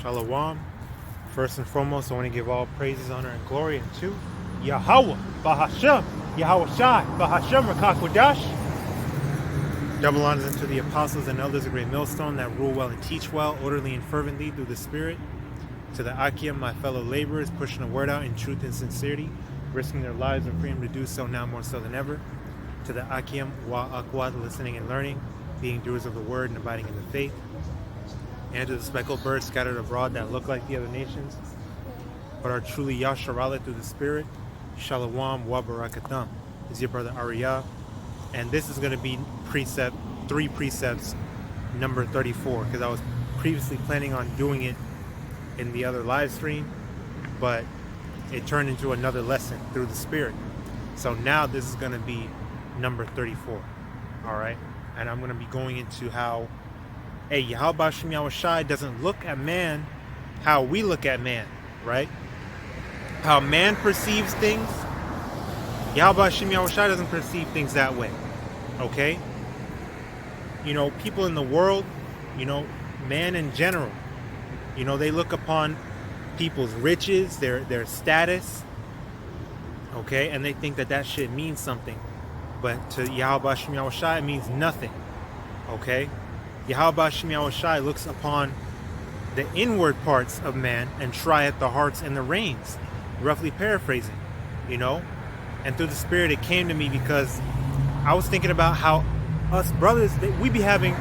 Shalom. First and foremost, I want to give all praises, honor, and glory unto YAHAWAH, BAHASHAM, YAHAWASHI, BAHASHAM, QADASH. Double honors unto the apostles and elders of Great Millstone that rule well and teach well, orderly and fervently through the Spirit. To the Akim, my fellow laborers, pushing the word out in truth and sincerity, risking their lives and freedom to do so now more so than ever. To the Akim, YAHAWAH, listening and learning, being doers of the word and abiding in the faith. And to the speckled birds scattered abroad that look like the other nations, but are truly Yasharala through the Spirit. Shalom wa barakatam. Is your brother Ariyah, and this is going to be three precepts, number 34, because I was previously planning on doing it in the other live stream, but it turned into another lesson through the Spirit. So now this is going to be number 34. All right, and I'm going to be going into how YAHAWASHI doesn't look at man how we look at man, right? How man perceives things, YAHAWASHI doesn't perceive things that way, okay? You know, people in the world, you know, man in general, you know, they look upon people's riches, their status, okay? And they think that shit means something. But to YAHAWASHI, it means nothing, okay? YAHAWASHI looks upon the inward parts of man and trieth the hearts and the reins, roughly paraphrasing, you know. And through the Spirit it came to me because I was thinking about how us brothers, we be having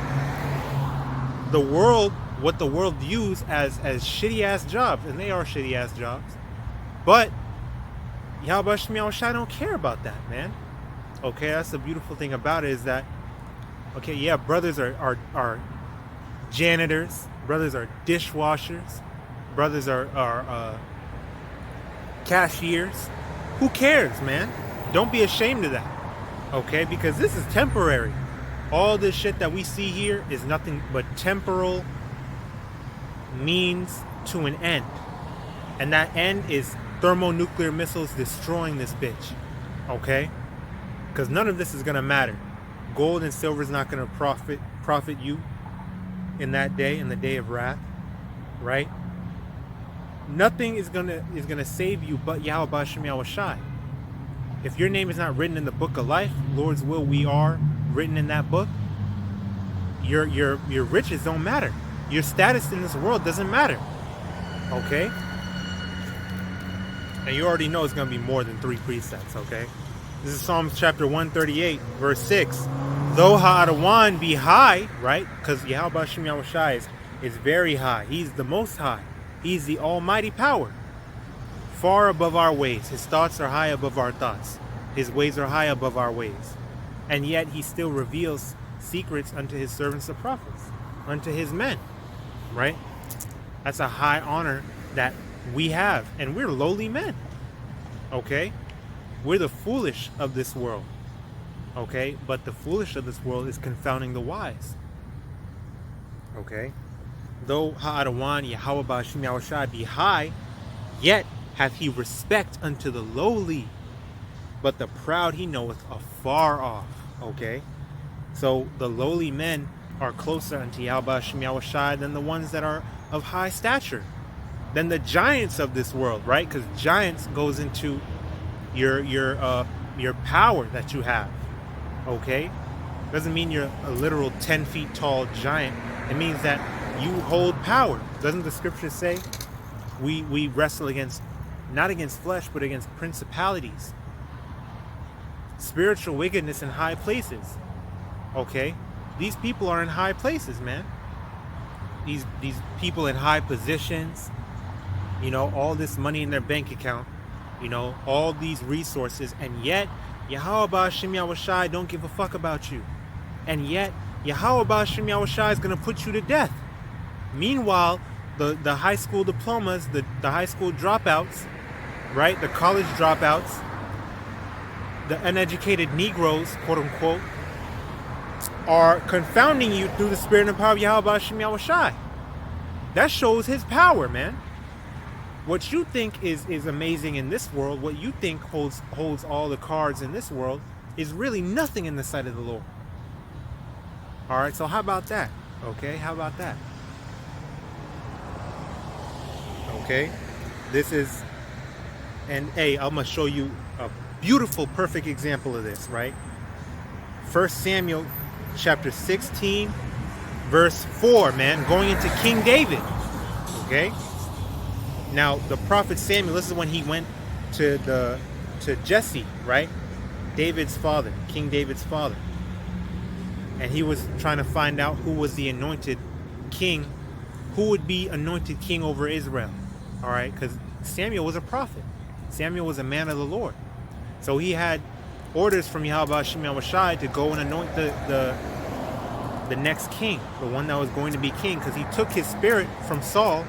the world, what the world views as shitty ass jobs, and they are shitty ass jobs, but YAHAWASHI don't care about that, man. Okay, that's the beautiful thing about it, is that okay, yeah, brothers are janitors, brothers are dishwashers, brothers are cashiers. Who cares, man? Don't be ashamed of that, okay? Because this is temporary. All this shit that we see here is nothing but temporal means to an end. And that end is thermonuclear missiles destroying this bitch, okay? Because none of this is going to matter. Gold and silver is not going to profit you in that day, in the day of wrath, right? Nothing is gonna save you but YAHAWASHI. If your name is not written in the book of life, Lord's will, we are written in that book. Your riches don't matter. Your status in this world doesn't matter. Okay? And you already know it's gonna be more than 3 precepts. Okay? This is Psalms chapter 138, verse 6. Though Ha'adawan be high, right? Because YAHAWASHI is very high. He's the most high. He's the almighty power. Far above our ways. His thoughts are high above our thoughts. His ways are high above our ways. And yet he still reveals secrets unto his servants the prophets, unto his men, right? That's a high honor that we have. And we're lowly men, okay? We're the foolish of this world. Okay, but the foolish of this world is confounding the wise. Okay, though Ha'adawan YAHAWASHI be high, yet hath he respect unto the lowly, but the proud he knoweth afar off. Okay, so the lowly men are closer unto YAHAWASHI than the ones that are of high stature, than the giants of this world, right? Because giants goes into your power that you have. Okay, doesn't mean you're a literal 10 feet tall giant. It means that you hold power. Doesn't the scripture say we wrestle against, not against flesh, but against principalities, spiritual wickedness in high places? Okay, these people are in high places, man. These people in high positions, you know, all this money in their bank account, you know, all these resources, and yet YAHAWASHI don't give a fuck about you. And yet, YAHAWASHI is going to put you to death. Meanwhile, the high school diplomas, the high school dropouts, right? The college dropouts, the uneducated Negroes, quote unquote, are confounding you through the spirit and power of YAHAWASHI. That shows his power, man. What you think is amazing in this world, what you think holds all the cards in this world, is really nothing in the sight of the Lord. All right, so how about that? Okay, how about that? Okay, this is, and hey, I'm gonna show you a beautiful, perfect example of this, right? 1 Samuel chapter 16, verse 4, man, going into King David. Okay, now the prophet Samuel, this is when he went to Jesse, right? David's father, King David's father, and he was trying to find out who was the anointed king, who would be anointed king over Israel. All right, because Samuel was a prophet. Samuel was a man of the Lord. So he had orders from YAHAWASHI to go and anoint the next king, the one that was going to be king, because he took his spirit from Saul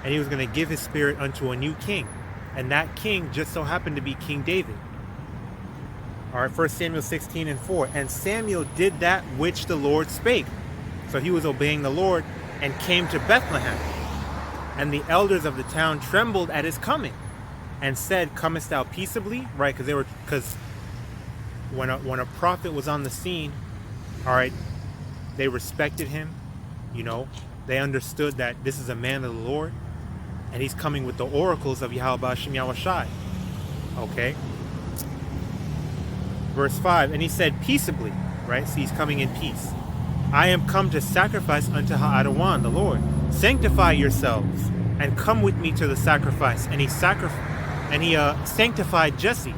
and he was going to give his spirit unto a new king. And that king just so happened to be King David. All right, 1 Samuel 16 and 4. And Samuel did that which the Lord spake. So he was obeying the Lord and came to Bethlehem. And the elders of the town trembled at his coming and said, comest thou peaceably? Right, because when a prophet was on the scene, all right, they respected him. You know, they understood that this is a man of the Lord, and he's coming with the oracles of YAHAWASHI. Okay. Verse 5, and he said peaceably, right? So he's coming in peace. I am come to sacrifice unto HALALYAM, the Lord. Sanctify yourselves and come with me to the sacrifice. And he sanctified Jesse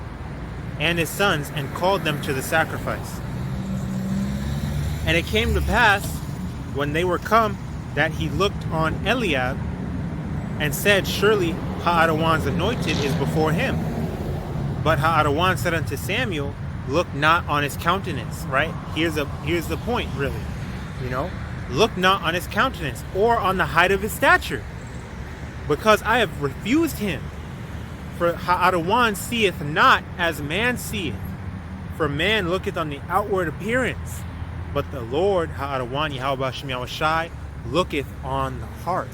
and his sons and called them to the sacrifice. And it came to pass when they were come that he looked on Eliab and said, surely HALALYAM's anointed is before him. But HALALYAM said unto Samuel, look not on his countenance. Right? Here's the point, really. You know, look not on his countenance or on the height of his stature, because I have refused him. For HALALYAM seeth not as man seeth, for man looketh on the outward appearance, but the Lord, HALALYAM, YAHAWASHI, looketh on the heart.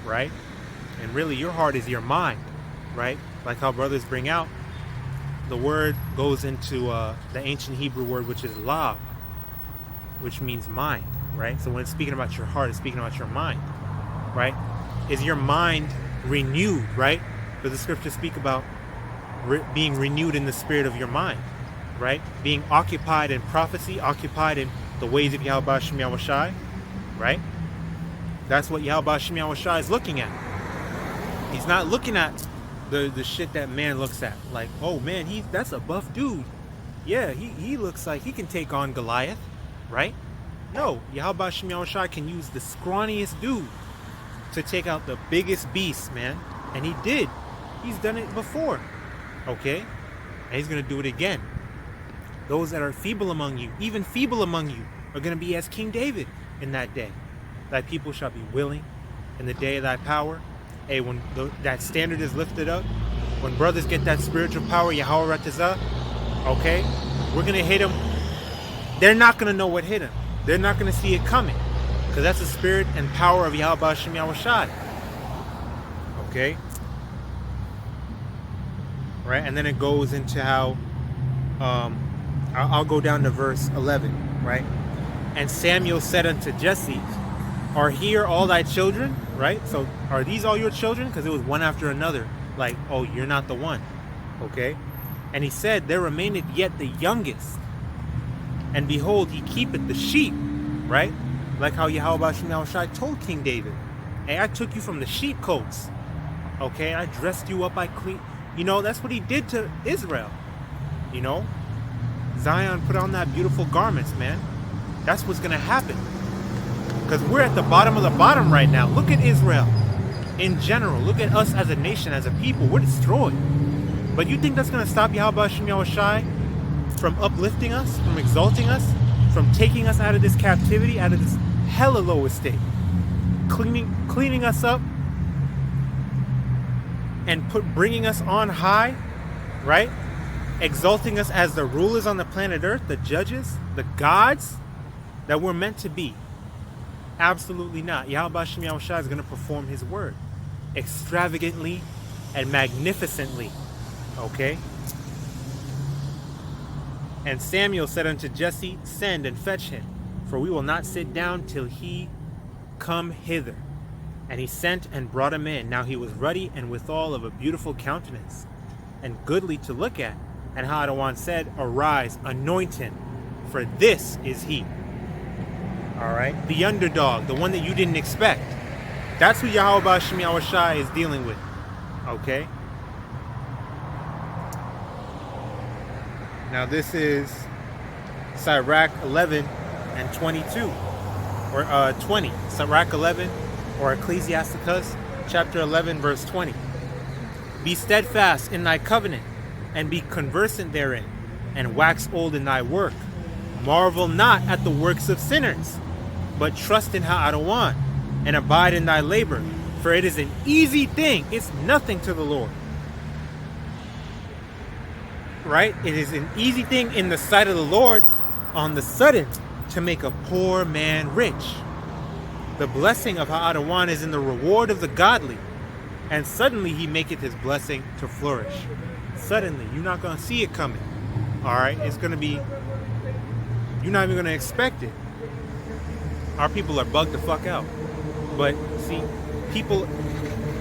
Right? And really, your heart is your mind. Right? Like how brothers bring out, the word goes into the ancient Hebrew word, which is lav, which means mind, right? So when it's speaking about your heart, it's speaking about your mind, right? Is your mind renewed, right? Does the scriptures speak about being renewed in the spirit of your mind, right? Being occupied in prophecy, occupied in the ways of YAHAWASHI, right? That's what YAHAWASHI is looking at. He's not looking at the shit that man looks at, like, oh man, that's a buff dude. Yeah, he looks like he can take on Goliath, right? No, YAHAWASHI can use the scrawniest dude to take out the biggest beast, man. And he did. He's done it before. Okay? And he's going to do it again. Those that are feeble among you, even feeble among you, are going to be as King David in that day. Thy people shall be willing in the day of thy power. Hey, when that standard is lifted up, when brothers get that spiritual power, YAHAWADAH, okay, we're going to hit them. They're not going to know what hit them. They're not going to see it coming, because that's the spirit and power of YAHAWASHI. Okay? Right? And then it goes into how, I'll go down to verse 11, right? And Samuel said unto Jesse, are here all thy children? Right? So are these all your children? Because it was one after another. Like, oh, you're not the one. Okay? And he said, there remaineth yet the youngest. And behold, he keepeth the sheep. Right? Like how YAHAWASHI told King David, hey, I took you from the sheepcotes. Okay? I dressed you up. I clean. You know, that's what he did to Israel. You know? Zion put on that beautiful garments, man. That's what's going to happen. Because we're at the bottom of the bottom right now. Look at Israel in general. Look at us as a nation, as a people. We're destroyed. But you think that's going to stop YAHAWASHI from uplifting us, from exalting us, from taking us out of this captivity, out of this hella low estate, cleaning us up, and bringing us on high, right? Exalting us as the rulers on the planet Earth, the judges, the gods that we're meant to be. Absolutely not. YAHAWASHI is going to perform his word extravagantly and magnificently. Okay? And Samuel said unto Jesse, send and fetch him, for we will not sit down till he come hither. And he sent and brought him in. Now he was ruddy and withal of a beautiful countenance, and goodly to look at. And YAHAWAH said, Arise, anoint him, for this is he. Alright? The underdog, the one that you didn't expect. That's who YAHAWASHI is dealing with. Okay? Now this is Sirach 11 and 22. Or 20. Sirach 11 or Ecclesiasticus chapter 11 verse 20. Be steadfast in thy covenant, and be conversant therein, and wax old in thy work. Marvel not at the works of sinners, but trust in YAHAWAH, and abide in thy labor, for it is an easy thing. It's nothing to the Lord. Right? It is an easy thing in the sight of the Lord on the sudden to make a poor man rich. The blessing of YAHAWAH is in the reward of the godly, and suddenly he maketh his blessing to flourish. Suddenly, you're not going to see it coming. Alright? It's going to be, you're not even going to expect it. Our people are bugged the fuck out. But see, people,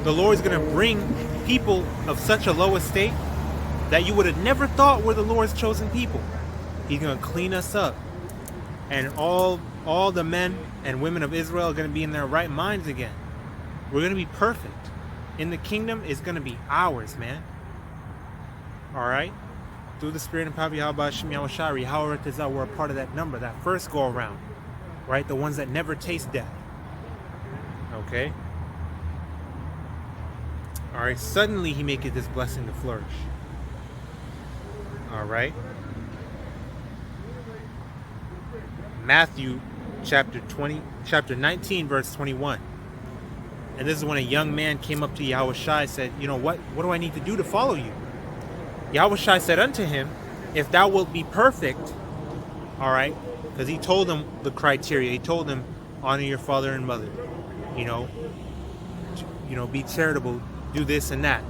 the Lord's going to bring people of such a low estate that you would have never thought were the Lord's chosen people. He's going to clean us up. And all the men and women of Israel are going to be in their right minds again. We're going to be perfect. In the kingdom is going to be ours, man. Alright? Through the Spirit and power of YAHAWASHI, we're a part of that number, that first go around. Right? The ones that never taste death. Okay? Alright, suddenly he maketh this blessing to flourish. Alright? Matthew chapter 19 verse 21. And this is when a young man came up to YAHAWASHI and said, you know, what do I need to do to follow you? YAHAWASHI said unto him, if thou wilt be perfect, alright, because he told him the criteria. He told him, honor your father and mother. You know, be charitable, do this and that.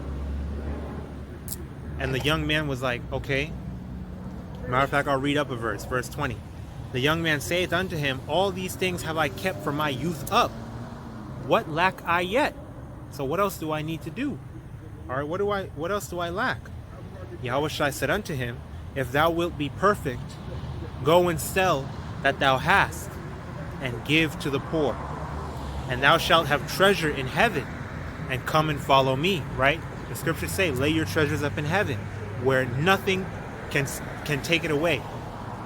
And the young man was like, okay. Matter of fact, I'll read up a verse, verse 20. The young man saith unto him, all these things have I kept from my youth up. What lack I yet? So what else do I need to do? Alright, what else do I lack? YAHAWASHI said unto him, if thou wilt be perfect, go and sell that thou hast, and give to the poor, and thou shalt have treasure in heaven, and come and follow me. Right? The scriptures say, lay your treasures up in heaven, where nothing can take it away.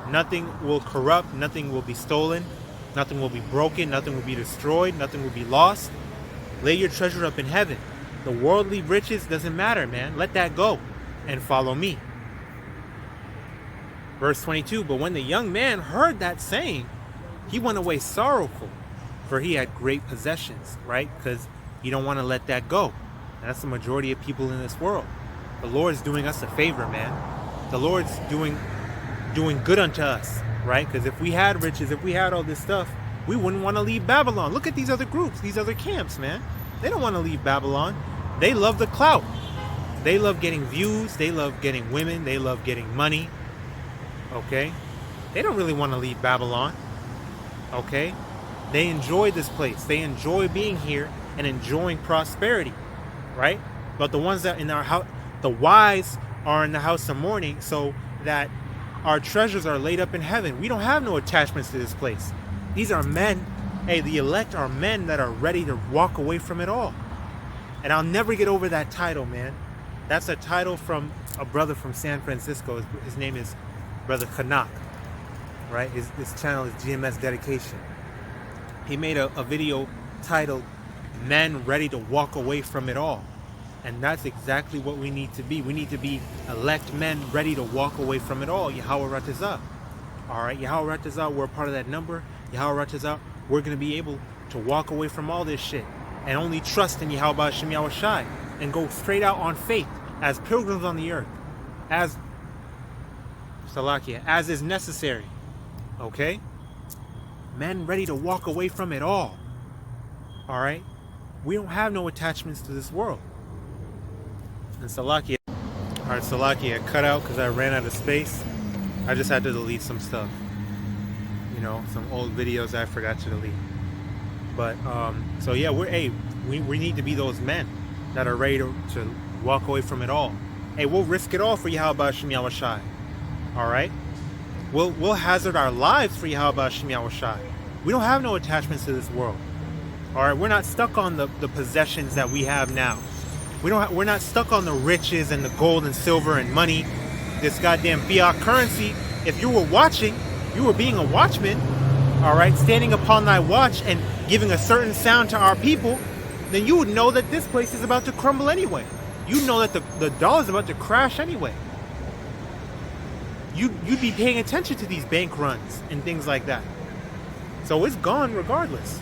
Nothing will corrupt, nothing will be stolen, nothing will be broken, nothing will be destroyed, nothing will be lost. Lay your treasure up in heaven. The worldly riches doesn't matter, man. Let that go and follow me. Verse 22, but when the young man heard that saying, he went away sorrowful, for he had great possessions, right? Because you don't want to let that go. And that's the majority of people in this world. The Lord's doing us a favor, man. The Lord's doing good unto us, right? Because if we had riches, if we had all this stuff, we wouldn't want to leave Babylon. Look at these other groups, these other camps, man. They don't want to leave Babylon. They love the clout. They love getting views. They love getting women. They love getting money. Okay? They don't really want to leave Babylon. Okay? They enjoy this place. They enjoy being here and enjoying prosperity. Right? But the ones that in our house, the wise are in the house of mourning, so that our treasures are laid up in heaven. We don't have no attachments to this place. These are men. Hey, the elect are men that are ready to walk away from it all. And I'll never get over that title, man. That's a title from a brother from San Francisco. His name is Brother Kanak. Right? His channel is GMS Dedication. He made a video titled Men Ready to Walk Away from It All. And that's exactly what we need to be. We need to be elect men ready to walk away from it all. YAHAWAH. Alright, YAHAWAH, we're a part of that number. YAHAWAH, we're going to be able to walk away from all this shit and only trust in YAHAWASHI and go straight out on faith as pilgrims on the earth, as is necessary. Okay? Men ready to walk away from it all. Alright? We don't have no attachments to this world. And Salakia. Alright, Salakia, cut out because I ran out of space. I just had to delete some stuff. You know, some old videos I forgot to delete. But, so yeah, we're We need to be those men that are ready to walk away from it all. Hey, we'll risk it all for YAHAWASHI Yahawashi. All right? We'll hazard our lives for YAHAWASHI Yahawashi. We don't have no attachments to this world. All right? We're not stuck on the possessions that we have now. We're not stuck on the riches and the gold and silver and money, this goddamn fiat currency. If you were watching, you were being a watchman, all right, standing upon thy watch and giving a certain sound to our people, then you would know that this place is about to crumble anyway. You know that the dollar is about to crash anyway. You'd be paying attention to these bank runs and things like that. So it's gone regardless.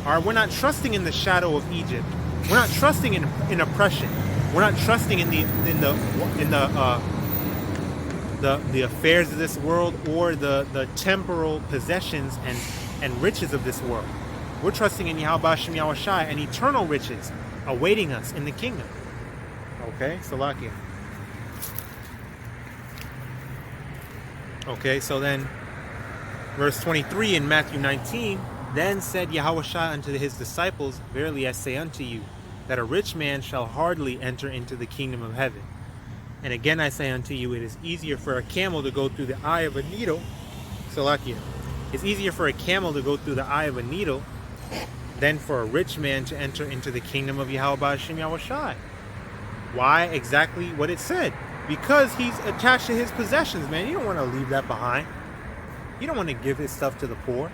All right, we're not trusting in the shadow of Egypt. We're not trusting in oppression. We're not trusting in the affairs of this world or the temporal possessions and riches of this world. We're trusting in YAHAWASHI Yahawashi and eternal riches awaiting us in the kingdom. Okay, Salakia. Okay, so then verse 23 in Matthew 19, then said Yahawashi unto his disciples, verily I say unto you, that a rich man shall hardly enter into the kingdom of heaven. And again I say unto you, it is easier for a camel to go through the eye of a needle. Salakia. It's easier for a camel to go through the eye of a needle than for a rich man to enter into the kingdom of YAHAWASHI Yahawashi. Why? Exactly what it said. Because he's attached to his possessions, man. You don't want to leave that behind. You don't want to give his stuff to the poor.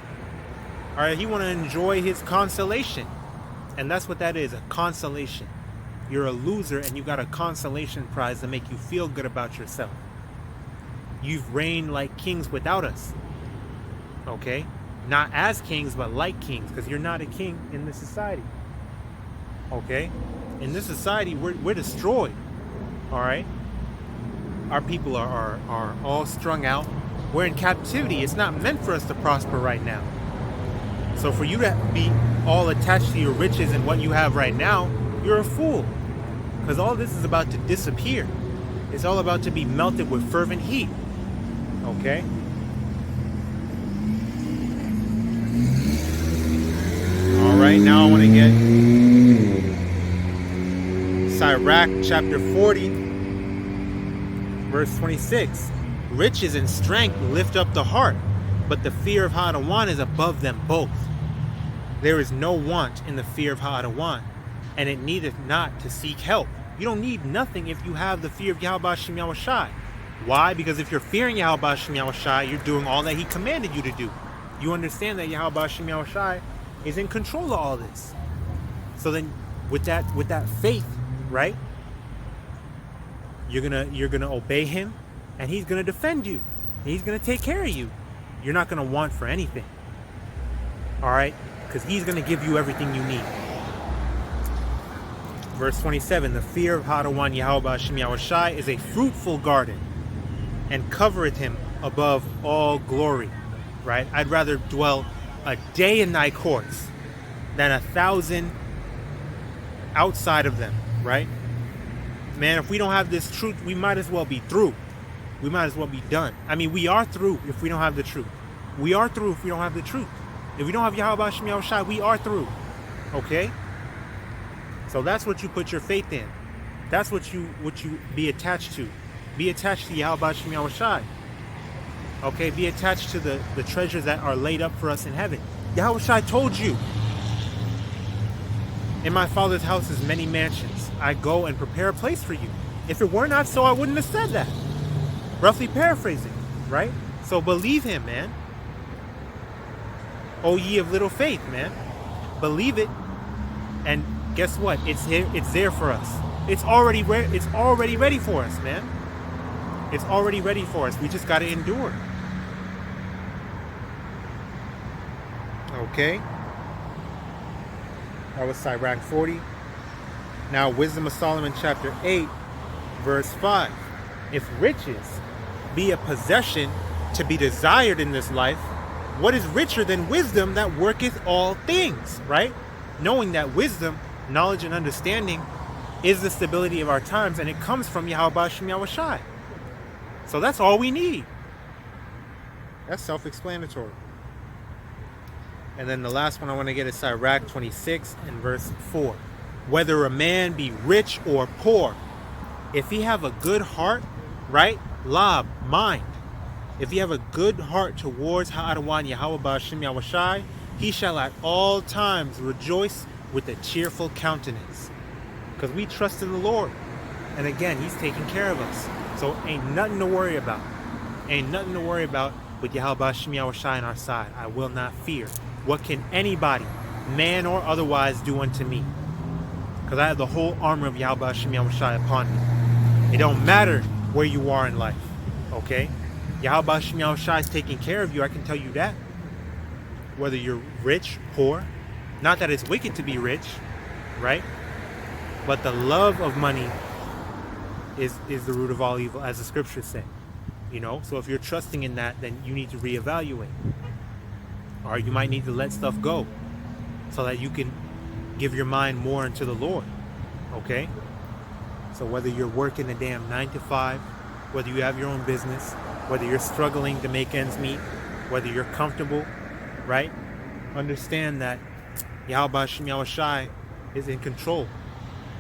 All right, you want to enjoy his consolation. And that's what that is, a consolation. You're a loser and you got a consolation prize to make you feel good about yourself. You've reigned like kings without us. Okay? Not as kings, but like kings, because you're not a king in this society. Okay? In this society, we're destroyed. All right? Our people are all strung out. We're in captivity. It's not meant for us to prosper right now. So for you to be all attached to your riches and what you have right now, you're a fool. Because all this is about to disappear. It's all about to be melted with fervent heat. Okay? Alright, now I want to get Sirach chapter 40, verse 26. Riches and strength lift up the heart, but the fear of HALALYAM is above them both. There is no want in the fear of HALALYAM, and it needeth not to seek help. You don't need nothing if you have the fear of YAHAWASHI Yahawashi. Why? Because if you're fearing YAHAWASHI Yahawashi, you're doing all that he commanded you to do. You understand that YAHAWASHI Yahawashi is in control of all this. So then with that faith, right? You're gonna obey him, and he's gonna defend you. And he's gonna take care of you. You're not gonna want for anything. Alright? Because he's gonna give you everything you need. Verse 27, the fear of HALALYAM YAHAWASHI Yahawashi is a fruitful garden, and covereth him above all glory. Right? I'd rather dwell a day in thy courts than 1,000 outside of them. Right? Man, if we don't have this truth, we might as well be through. We might as well be done. I mean, we are through if we don't have the truth. We are through if we don't have the truth. If we don't have YAHAWASHI Yahawashi, we are through. Okay? So that's what you put your faith in. That's what you be attached to. Be attached to YAHAWASHI Yahawashi. Okay? Be attached to the treasures that are laid up for us in heaven. Yahawashi told you, in my Father's house is many mansions. I go and prepare a place for you. If it were not so, I wouldn't have said that. Roughly paraphrasing, right? So believe him, man. O ye of little faith, man. Believe it. And guess what? It's here. It's there for us. It's already ready for us, man. It's already ready for us. We just got to endure. Okay. That was Sirach 40. Now, Wisdom of Solomon chapter 8, verse 5. If riches be a possession to be desired in this life, what is richer than wisdom that worketh all things, right? Knowing that wisdom, knowledge, and understanding is the stability of our times, and it comes from YAHAWASHI Yahawashi. So that's all we need. That's self-explanatory. And then the last one I want to get is Sirach 26 and verse 4. Whether a man be rich or poor, if he have a good heart, right? Lab, mind. If he have a good heart towards HALALYAM and Yahawah BAHASHAM YAHAWASHI, he shall at all times rejoice with a cheerful countenance. Because we trust in the Lord. And again, he's taking care of us. So ain't nothing to worry about. Ain't nothing to worry about with Yahawah BAHASHAM YAHAWASHI on our side. I will not fear. What can anybody, man or otherwise, do unto me? Because I have the whole armor of Yahawah BAHASHAM YAHAWASHI upon me. It don't matter where you are in life. Okay? Yahawah BAHASHAM YAHAWASHI is taking care of you. I can tell you that. Whether you're rich, poor. Not that it's wicked to be rich. Right? But the love of money is the root of all evil, as the scriptures say. You know? So if you're trusting in that, then you need to reevaluate. Or you might need to let stuff go. So that you can give your mind more into the Lord. Okay? So whether you're working a damn 9 to 5, whether you have your own business, whether you're struggling to make ends meet, whether you're comfortable, right? Understand that Yahawah BAHASHAM YAHAWASHI is in control.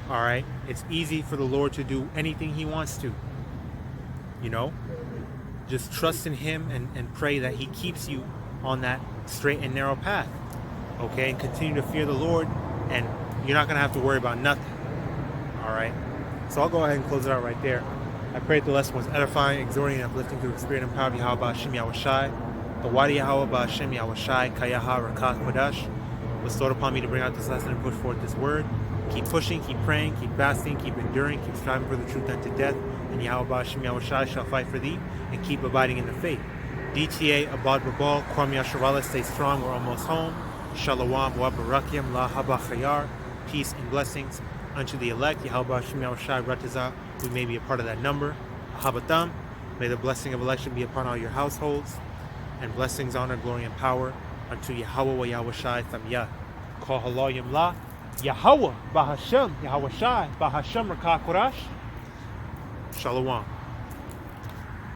Alright? It's easy for the Lord to do anything he wants to. You know? Just trust in him and pray that he keeps you on that straight and narrow path. Okay? And continue to fear the Lord, and you're not going to have to worry about nothing. Alright? So I'll go ahead and close it out right there. I pray that the lesson was edifying, exhorting, and uplifting through the spirit and power of Yahawah BAHASHAM YAHAWASHI. The Wadi Yahawah BAHASHAM YAHAWASHI Kayaha RAWCHAA QADASH bestowed upon me to bring out this lesson and put forth this word. Keep pushing, keep praying, keep fasting, keep enduring, keep striving for the truth unto death, and Yahawah BAHASHAM YAHAWASHI shall fight for thee, and keep abiding in the faith. DTA Abad Babal, Kwam Yasharala, stay strong, we're almost home. Shalom wa barakim la haba khayar. Peace and blessings unto the elect. Yahawah BAHASHAM YAHAWASHI Rataza, we may be a part of that number. Habatam, may the blessing of election be upon all your households, and blessings, honor, glory, and power unto Yahawah Yahawashi Thamya. Call HALALYAM La Yahawah BAHASHAM YAHAWASHI BAHASHAM RAWCHAA QADASH. Shalom.